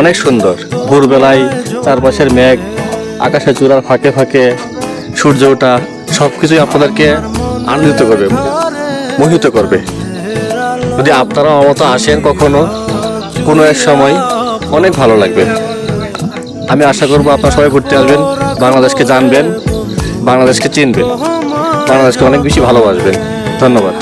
অনেক সুন্দর। ভোরবেলায় চারপাশের মেঘ, আকাশে চূড়ার ফাঁকে ফাঁকে সূর্য ওঠা, সবকিছুই আপনাদেরকে আনন্দিত করবে, মোহিত করবে। যদি আপনারা আমার মতো আসেন কখনো, কোনো এক সময়, অনেক ভালো লাগবে। আমি আশা করবো আপনারা সবাই ঘুরতে আসবেন, বাংলাদেশকে জানবেন, বাংলাদেশকে চিনবেন, বাংলাদেশকে অনেক বেশি ভালোবাসবেন। ধন্যবাদ।